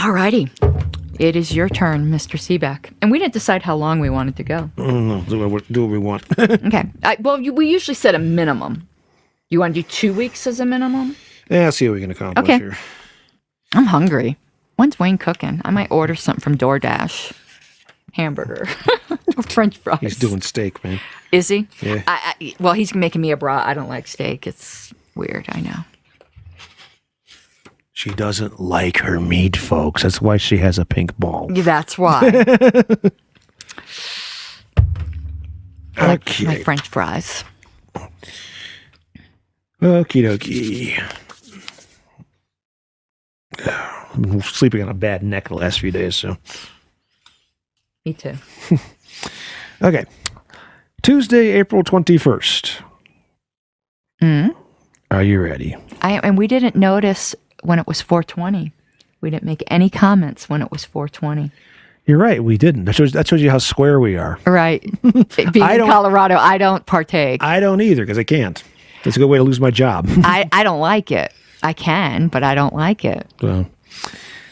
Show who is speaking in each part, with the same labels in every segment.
Speaker 1: All righty. It is your turn, Mr. Seebeck. And we didn't decide how long we wanted to go.
Speaker 2: Do what we want.
Speaker 1: Okay. We usually set a minimum. You want to do 2 weeks as a minimum?
Speaker 2: Yeah, I'll see what we can accomplish here.
Speaker 1: I'm hungry. When's Wayne cooking? I might order something from DoorDash. Hamburger. Or French fries.
Speaker 2: He's doing steak, man.
Speaker 1: Is he?
Speaker 2: Yeah.
Speaker 1: Well, he's making me a brat. I don't like steak. It's weird, I know.
Speaker 2: She doesn't like her meat, folks. That's why she has a pink ball.
Speaker 1: That's why. I like my French fries.
Speaker 2: Okie dokie. I've been sleeping on a bad neck the last few days, so.
Speaker 1: Me too.
Speaker 2: Okay. Tuesday, April 21st. Are you ready?
Speaker 1: And we didn't notice when it was 4:20. We didn't make any comments when it was 4:20.
Speaker 2: You're right. We didn't. That shows you how square we are.
Speaker 1: Right. Being in Colorado, I don't partake.
Speaker 2: I don't either because I can't. It's a good way to lose my job.
Speaker 1: I don't like it. I can, but I don't like it.
Speaker 2: So,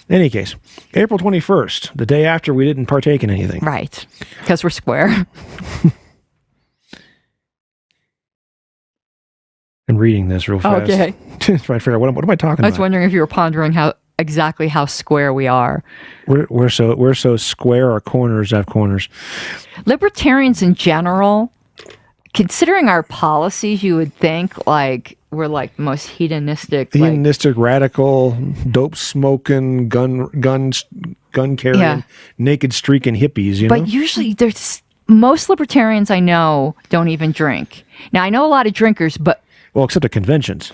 Speaker 2: in any case, April 21st, the day after we didn't partake in anything.
Speaker 1: Right. Because we're square.
Speaker 2: And reading this real fast.
Speaker 1: Okay.
Speaker 2: Trying to figure out what am I talking about?
Speaker 1: I was wondering if you were pondering exactly how square we are.
Speaker 2: We're so square. Our corners have corners.
Speaker 1: Libertarians in general, considering our policies, you would think like we're like the most hedonistic,
Speaker 2: radical, dope smoking, gun carrying, naked streaking hippies. You know,
Speaker 1: but usually most libertarians I know don't even drink. Now I know a lot of drinkers, but
Speaker 2: except at conventions.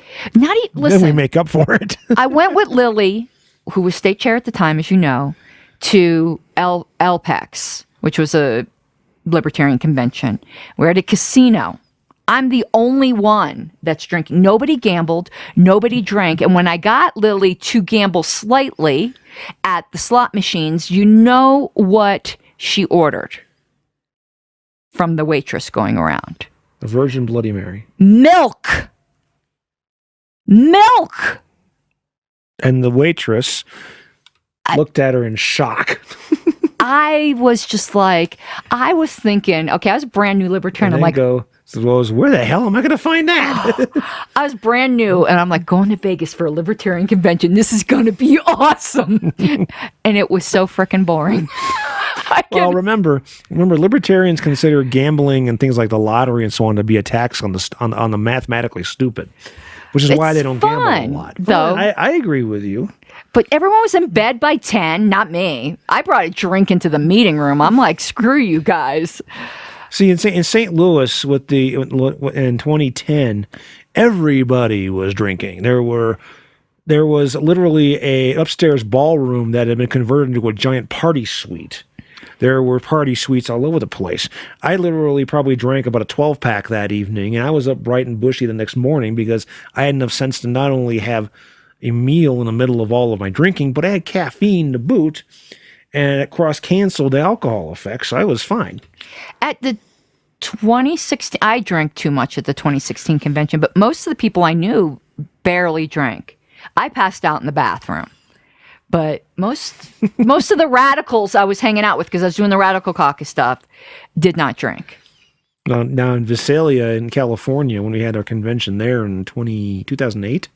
Speaker 1: Listen,
Speaker 2: then we make up for it.
Speaker 1: I went with Lily, who was state chair at the time, as you know, to LPEX, which was a libertarian convention. We're at a casino. I'm the only one that's drinking. Nobody gambled. Nobody drank. And when I got Lily to gamble slightly at the slot machines, you know what she ordered from the waitress going around?
Speaker 2: A Virgin Bloody Mary.
Speaker 1: Milk! And
Speaker 2: the waitress looked at her in shock.
Speaker 1: I was just like, I was thinking, okay, I was a brand new libertarian. I'm like,
Speaker 2: where the hell am I going to find that?
Speaker 1: I was brand new, and I'm like, going to Vegas for a libertarian convention. This is going to be awesome. And it was so freaking boring.
Speaker 2: Well, remember, libertarians consider gambling and things like the lottery and so on to be a tax on the mathematically stupid, which is why they don't gamble a lot.
Speaker 1: Though
Speaker 2: I agree with you.
Speaker 1: But everyone was in bed by 10, not me. I brought a drink into the meeting room. I'm like, screw you guys.
Speaker 2: See, in St. Louis in 2010, everybody was drinking. There was literally a upstairs ballroom that had been converted into a giant party suite. There were party suites all over the place. I literally probably drank about a 12-pack that evening, and I was up bright and bushy the next morning because I had enough sense to not only have a meal in the middle of all of my drinking, but I had caffeine to boot, and it cross-canceled the alcohol effects, so I was fine.
Speaker 1: At the 2016, I drank too much at the 2016 convention, but most of the people I knew barely drank. I passed out in the bathroom. But most of the radicals I was hanging out with, because I was doing the radical caucus stuff, did not drink.
Speaker 2: Now in Visalia in California, when we had our convention there in 2008,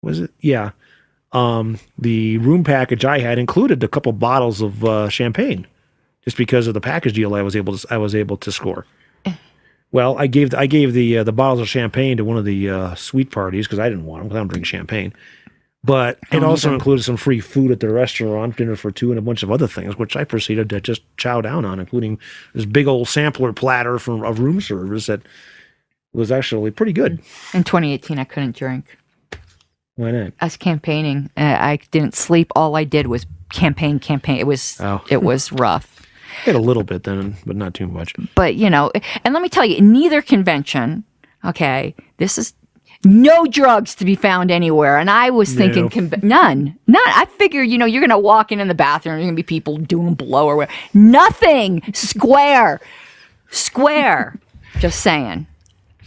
Speaker 2: was it? Yeah. The room package I had included a couple bottles of champagne, just because of the package deal I was able to score. Well, I gave the bottles of champagne to one of the suite parties because I didn't want them because I don't drink champagne. But it also included some free food at the restaurant, dinner for two, and a bunch of other things, which I proceeded to just chow down on, including this big old sampler platter of room service that was actually pretty good.
Speaker 1: In 2018, I couldn't drink.
Speaker 2: Why not?
Speaker 1: I was campaigning. I didn't sleep. All I did was campaign. It was rough.
Speaker 2: I had a little bit then, but not too much.
Speaker 1: But, and let me tell you, neither convention, okay, this is no drugs to be found anywhere. And I was thinking, none. I figured, you're going to walk in the bathroom, there's going to be people doing blow or whatever. Nothing. Square. Just saying.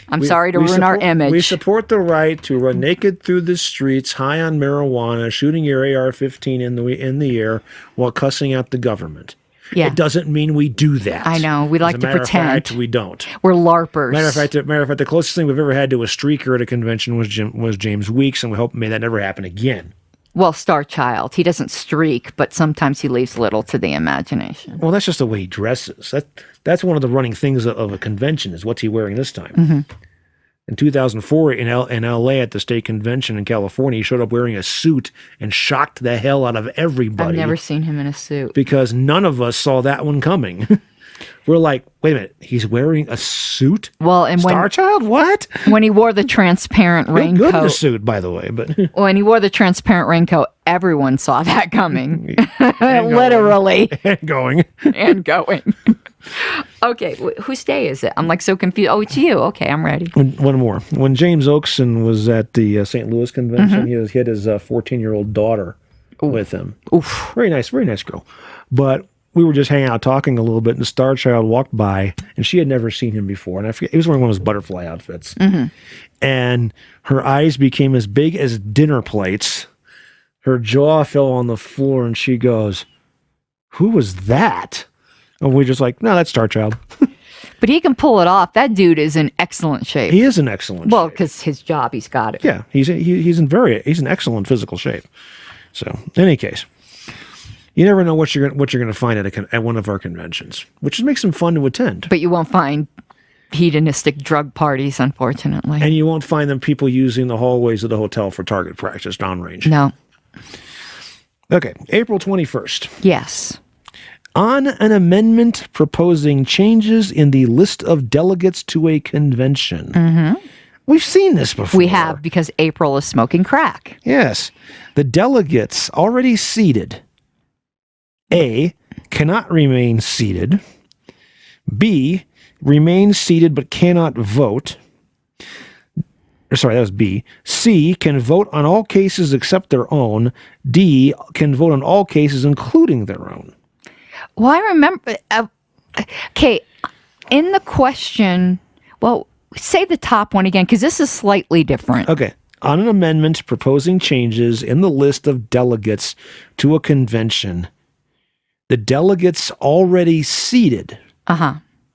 Speaker 1: I'm sorry to ruin our image.
Speaker 2: We support the right to run naked through the streets, high on marijuana, shooting your AR-15 in the air while cussing out the government.
Speaker 1: Yeah.
Speaker 2: It doesn't mean we do that.
Speaker 1: I know. We like to pretend.
Speaker 2: Matter of fact, we don't.
Speaker 1: We're LARPers.
Speaker 2: Matter of fact, the closest thing we've ever had to a streaker at a convention was James Weeks, and we hope may that never happen again.
Speaker 1: Well, Star Child. He doesn't streak, but sometimes he leaves little to the imagination.
Speaker 2: Well, that's just the way he dresses. That's one of the running things of a convention is what's he wearing this time.
Speaker 1: Mm-hmm.
Speaker 2: In 2004, in L.A. at the state convention in California, he showed up wearing a suit and shocked the hell out of everybody.
Speaker 1: I've never seen him in a suit.
Speaker 2: Because none of us saw that one coming. We're like, wait a minute, he's wearing a suit?
Speaker 1: Well, and
Speaker 2: Star Child, what?
Speaker 1: When he wore the transparent raincoat.
Speaker 2: Good in a suit, by the way. But
Speaker 1: when he wore the transparent raincoat, everyone saw that coming. Literally.
Speaker 2: And going.
Speaker 1: And going. Okay, whose day is it? I'm like so confused. Oh, it's you. Okay, I'm ready.
Speaker 2: One more. When James Oakson was at the St. Louis convention, he had his 14-year-old daughter with him.
Speaker 1: Oof.
Speaker 2: Very nice girl. But we were just hanging out talking a little bit, and the Star Child walked by, and she had never seen him before. And I forget, he was wearing one of his butterfly outfits. Mm-hmm. And her eyes became as big as dinner plates. Her jaw fell on the floor, and she goes, "Who was that?" And we're just like, no, that's Star Child.
Speaker 1: But he can pull it off. That dude is in excellent shape.
Speaker 2: He is in excellent
Speaker 1: Well,
Speaker 2: shape.
Speaker 1: because his job, he's got it.
Speaker 2: Yeah, he's in excellent physical shape. So, in any case, you never know what you're going to find at one of our conventions, which makes them fun to attend.
Speaker 1: But you won't find hedonistic drug parties, unfortunately.
Speaker 2: And you won't find them people using the hallways of the hotel for target practice downrange.
Speaker 1: No.
Speaker 2: Okay, April 21st.
Speaker 1: Yes.
Speaker 2: On an amendment proposing changes in the list of delegates to a convention. Mm-hmm. We've seen this before.
Speaker 1: We have, because April is smoking crack.
Speaker 2: Yes. The delegates already seated, A, cannot remain seated, B, remain seated but cannot vote. Sorry, that was B. C, can vote on all cases except their own. D, can vote on all cases including their own.
Speaker 1: Well, I remember, okay, in the question, well, say the top one again, because this is slightly different.
Speaker 2: Okay. On an amendment proposing changes in the list of delegates to a convention, the delegates already seated,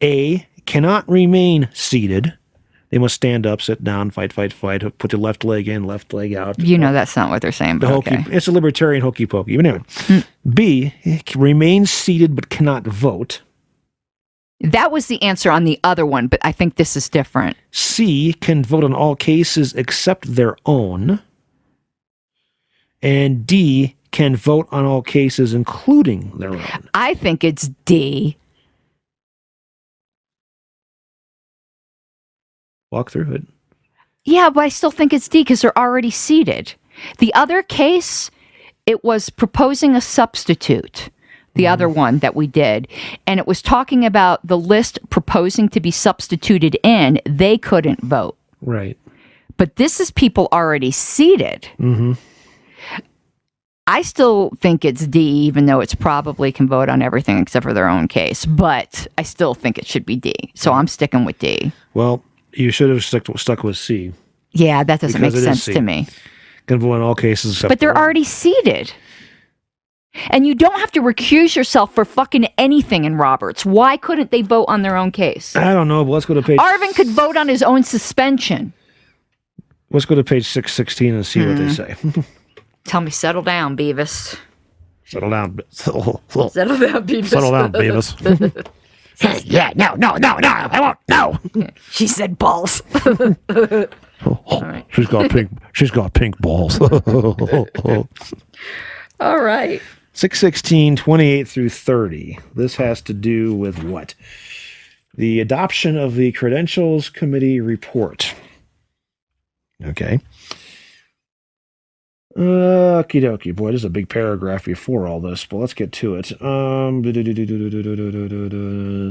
Speaker 2: A, cannot remain seated. They must stand up, sit down, fight, put the left leg in, left leg out.
Speaker 1: You know that's not what they're saying, but okay.
Speaker 2: It's a libertarian hokey pokey. But anyway, B, remains seated but cannot vote.
Speaker 1: That was the answer on the other one, but I think this is different.
Speaker 2: C, can vote on all cases except their own. And D, can vote on all cases including their own.
Speaker 1: I think it's D.
Speaker 2: Walk through it.
Speaker 1: Yeah, but I still think it's D because they're already seated. The other case, it was proposing a substitute, the other one that we did, and it was talking about the list proposing to be substituted in, they couldn't vote.
Speaker 2: Right.
Speaker 1: But this is people already seated. Mm-hmm. I still think it's D, even though it's probably can vote on everything except for their own case, but I still think it should be D. So I'm sticking with D.
Speaker 2: Well, you should have stuck with C.
Speaker 1: Yeah, that doesn't make sense to me.
Speaker 2: Can vote in all cases except
Speaker 1: but they're already seated. And you don't have to recuse yourself for fucking anything in Roberts. Why couldn't they vote on their own case?
Speaker 2: I don't know, but let's go to page...
Speaker 1: Arvin could vote on his own suspension.
Speaker 2: Let's go to page 616 and see what they say.
Speaker 1: Tell me, settle down, Beavis.
Speaker 2: Settle down.
Speaker 1: Settle down, Beavis.
Speaker 2: Settle down, Beavis. Yeah, no, I won't, no.
Speaker 1: She said balls.
Speaker 2: All right. She's got pink balls.
Speaker 1: All right.
Speaker 2: 616, 28 through 30. This has to do with what? The adoption of the Credentials Committee report. Okay. Okie dokie. Boy, there's a big paragraph before all this, but let's get to it.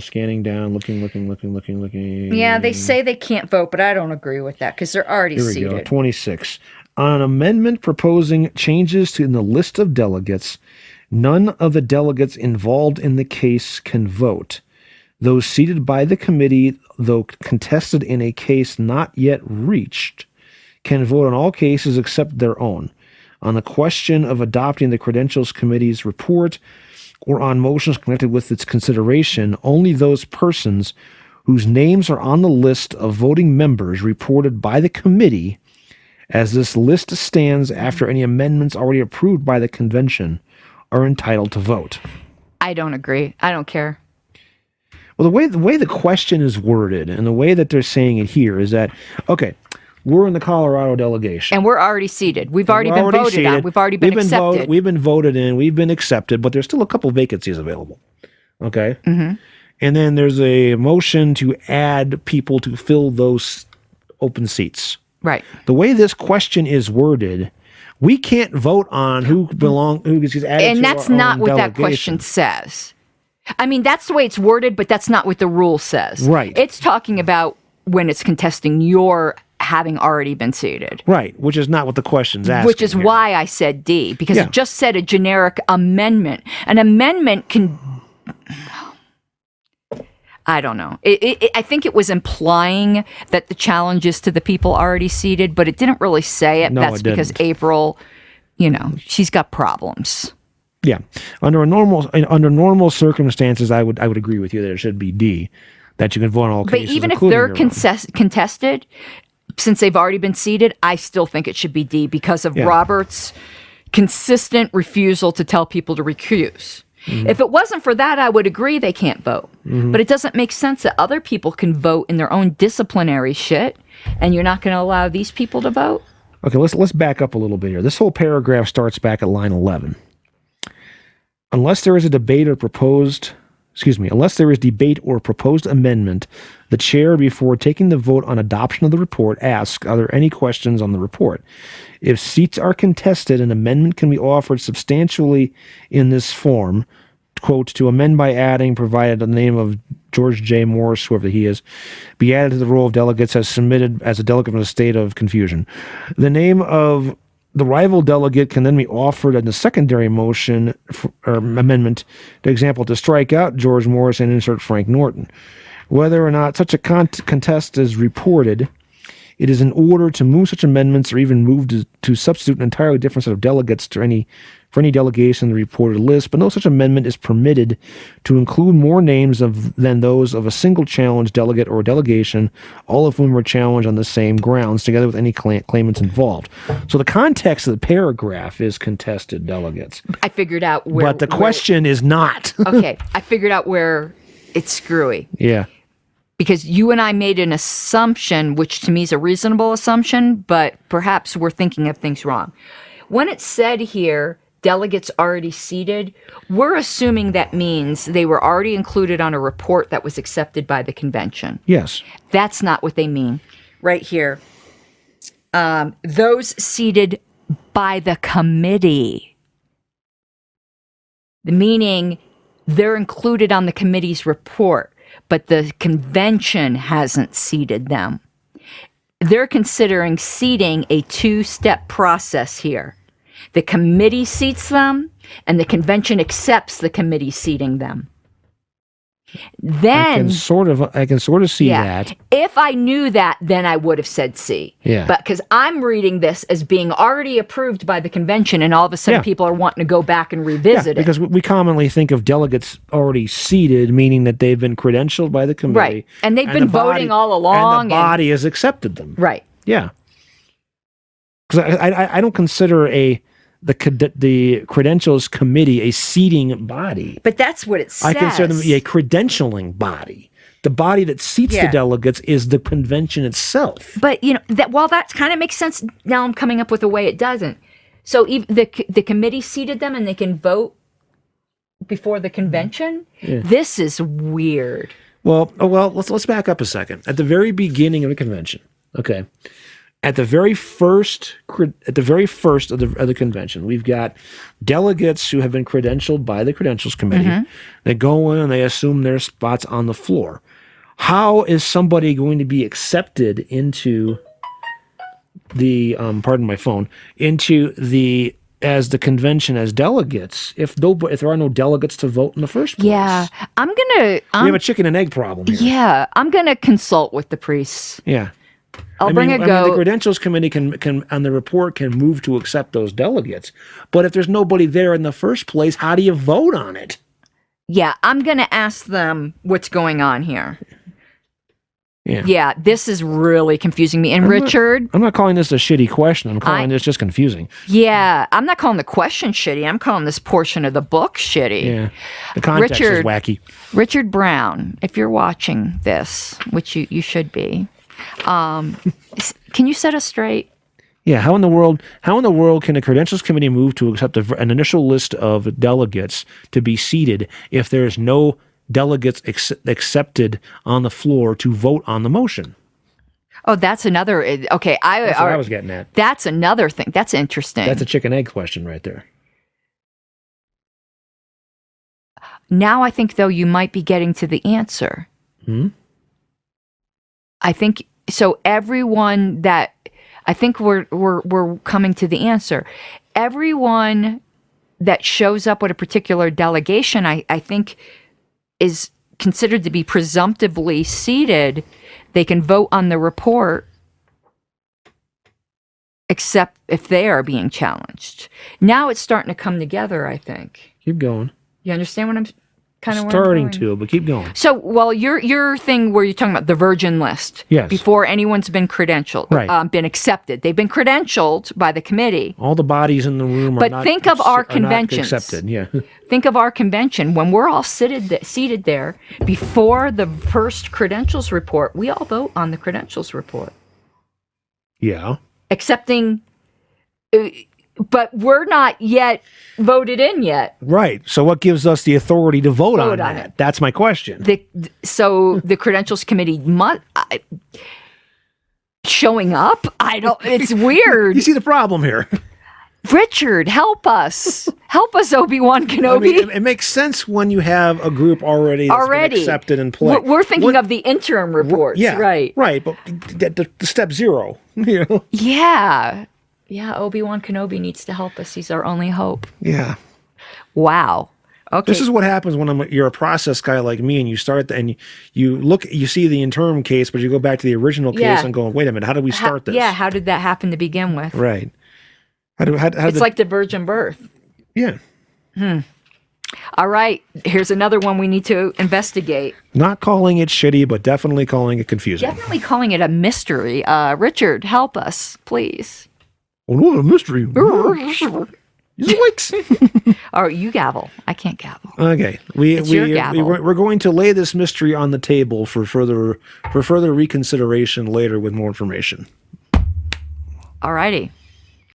Speaker 2: Scanning down, looking.
Speaker 1: Yeah, they say they can't vote, but I don't agree with that because they're already
Speaker 2: Here we
Speaker 1: seated.
Speaker 2: go, 26. On an amendment proposing changes in the list of delegates, none of the delegates involved in the case can vote. Those seated by the committee though contested in a case not yet reached, can vote on all cases except their own. On the question of adopting the Credentials Committee's report or on motions connected with its consideration, only those persons whose names are on the list of voting members reported by the committee, as this list stands after any amendments already approved by the convention, are entitled to vote.
Speaker 1: I don't agree. I don't care.
Speaker 2: Well, the way the question is worded and the way that they're saying it here is that, okay, we're in the Colorado delegation.
Speaker 1: And we're already seated. We've already been voted
Speaker 2: seated.
Speaker 1: on. We've already been accepted.
Speaker 2: We've been voted in. We've been accepted, but there's still a couple vacancies available. Okay?
Speaker 1: Mm-hmm.
Speaker 2: And then there's a motion to add people to fill those open seats.
Speaker 1: Right.
Speaker 2: The way this question is worded, we can't vote on who gets added
Speaker 1: and
Speaker 2: to
Speaker 1: that's
Speaker 2: our
Speaker 1: not
Speaker 2: own
Speaker 1: what
Speaker 2: delegation.
Speaker 1: that question says. I mean, that's the way it's worded, but that's not what the rule says.
Speaker 2: Right.
Speaker 1: It's talking about when it's contesting your having already been seated.
Speaker 2: Right, which is not what the question's asking.
Speaker 1: Which is
Speaker 2: here.
Speaker 1: why I said D, because
Speaker 2: Yeah.
Speaker 1: it just said a generic amendment. An amendment can... I don't know. I think it was implying that the challenge is to the people already seated, but it didn't really say it.
Speaker 2: No,
Speaker 1: That's
Speaker 2: it didn't.
Speaker 1: because April, she's got problems.
Speaker 2: Yeah, under normal circumstances, I would agree with you that it should be D, that you can vote on all
Speaker 1: But
Speaker 2: cases.
Speaker 1: even if
Speaker 2: including
Speaker 1: they're
Speaker 2: your own.
Speaker 1: contested, since they've already been seated, I still think it should be D because of
Speaker 2: Yeah.
Speaker 1: Robert's consistent refusal to tell people to recuse.
Speaker 2: Mm-hmm.
Speaker 1: If it wasn't for that, I would agree they can't vote.
Speaker 2: Mm-hmm.
Speaker 1: But it doesn't make sense that other people can vote in their own disciplinary shit, and you're not going to allow these people to vote?
Speaker 2: Okay, let's back up a little bit here. This whole paragraph starts back at line 11. Unless there is debate or proposed amendment, the chair, before taking the vote on adoption of the report, asks, are there any questions on the report? If seats are contested, an amendment can be offered substantially in this form, quote, to amend by adding, provided the name of George J. Morris, whoever he is, be added to the roll of delegates as submitted as a delegate from a state of confusion. The name of the rival delegate can then be offered in the secondary motion or amendment, for example, to strike out George Morris and insert Frank Norton. Whether or not such a contest is reported, it is in order to move such amendments or even move to substitute an entirely different set of delegates for any delegation in the reported list, but no such amendment is permitted to include more names than those of a single challenged delegate or delegation, all of whom were challenged on the same grounds, together with any claimants involved. So the context of the paragraph is contested delegates.
Speaker 1: I figured out where...
Speaker 2: But the question is not.
Speaker 1: Okay, I figured out where it's screwy.
Speaker 2: Yeah.
Speaker 1: Because you and I made an assumption, which to me is a reasonable assumption, but perhaps we're thinking of things wrong. When it said here, delegates already seated, we're assuming that means they were already included on a report that was accepted by the convention.
Speaker 2: Yes.
Speaker 1: That's not what they mean. Right here. Those seated by the committee. Meaning they're included on the committee's report, but the convention hasn't seated them. They're considering seating a two-step process here. The committee seats them, and the convention accepts the committee seating them. Then
Speaker 2: I can sort of see that.
Speaker 1: If I knew that, then I would have said C.
Speaker 2: Yeah.
Speaker 1: But because I'm reading this as being already approved by the convention, and all of a sudden people are wanting to go back and revisit it.
Speaker 2: Because we commonly think of delegates already seated, meaning that they've been credentialed by the committee.
Speaker 1: Right. And they've been voting all along.
Speaker 2: And the body has accepted them.
Speaker 1: Right.
Speaker 2: Yeah. Because I don't consider the Credentials Committee a seating body.
Speaker 1: But that's what it says.
Speaker 2: I consider them a credentialing body. The body that seats the delegates is the convention itself.
Speaker 1: But, that kind of makes sense. Now I'm coming up with a way it doesn't. So the committee seated them and they can vote before the convention? Yeah. This is weird.
Speaker 2: Well, let's back up a second. At the very beginning of the convention, okay, at the very first of the convention, we've got delegates who have been credentialed by the Credentials Committee. Mm-hmm. They go in and they assume their spots on the floor. How is somebody going to be accepted into the into the as the convention as delegates if there are no delegates to vote in the first place.
Speaker 1: Yeah,
Speaker 2: We have a chicken and egg problem here.
Speaker 1: Yeah, I'm gonna consult with the priests.
Speaker 2: Yeah.
Speaker 1: I'll bring a goat.
Speaker 2: The Credentials Committee can on the report can move to accept those delegates. But if there's nobody there in the first place, how do you vote on it?
Speaker 1: Yeah, I'm gonna ask them what's going on here.
Speaker 2: Yeah.
Speaker 1: Yeah, this is really confusing me. And Richard,
Speaker 2: I'm not calling this a shitty question. I'm calling this just confusing.
Speaker 1: Yeah, I'm not calling the question shitty. I'm calling this portion of the book shitty.
Speaker 2: Yeah. The context is wacky.
Speaker 1: Richard Brown, if you're watching this, which you should be, can you set us straight?
Speaker 2: Yeah, how in the world can the Credentials Committee move to accept an initial list of delegates to be seated if there is no delegates accepted on the floor to vote on the motion?
Speaker 1: Oh, that's another. Okay,
Speaker 2: that's what I was getting at.
Speaker 1: That's another thing. That's interesting.
Speaker 2: That's a chicken egg question right there.
Speaker 1: Now I think though you might be getting to the answer. I think so. Everyone that I think we're coming to the answer. Everyone that shows up with a particular delegation, I think, is considered to be presumptively seated. They can vote on the report, except if they are being challenged. Now it's starting to come together, I think.
Speaker 2: Keep going.
Speaker 1: You understand what I'm kind of
Speaker 2: starting to, but keep going.
Speaker 1: So, well, your thing where you're talking about the virgin list,
Speaker 2: yes,
Speaker 1: before anyone's been credentialed,
Speaker 2: right,
Speaker 1: been accepted, they've been credentialed by the committee.
Speaker 2: All the bodies in the room are not,
Speaker 1: think of our conventions.
Speaker 2: Accepted. Yeah.
Speaker 1: Think of our convention when we're all seated there before the first credentials report. We all vote on the credentials report.
Speaker 2: Yeah.
Speaker 1: Accepting. But we're not yet voted in yet.
Speaker 2: Right. So what gives us the authority to vote on that?
Speaker 1: It.
Speaker 2: That's my question.
Speaker 1: So the Credentials Committee showing up? It's weird.
Speaker 2: You see the problem here.
Speaker 1: Richard, help us. Help us, Obi-Wan Kenobi.
Speaker 2: I mean, it makes sense when you have a group already been accepted and play.
Speaker 1: We're thinking of the interim reports.
Speaker 2: Yeah,
Speaker 1: right.
Speaker 2: Right. But the step zero. You know?
Speaker 1: Yeah. Yeah, Obi-Wan Kenobi needs to help us. He's our only hope.
Speaker 2: Yeah.
Speaker 1: Wow. Okay.
Speaker 2: This is what happens when you're a process guy like me, and you start and you see the interim case, but you go back to the original case and go, wait a minute, how did we start this?
Speaker 1: Yeah, how did that happen to begin with?
Speaker 2: Right.
Speaker 1: It's like the virgin birth.
Speaker 2: Yeah.
Speaker 1: All right. Here's another one we need to investigate.
Speaker 2: Not calling it shitty, but definitely calling it confusing.
Speaker 1: Definitely calling it a mystery. Richard, help us, please.
Speaker 2: Oh, no, a mystery.
Speaker 1: Oh, you gavel. I can't gavel.
Speaker 2: Okay, we're going to lay this mystery on the table for further reconsideration later with more information.
Speaker 1: All righty.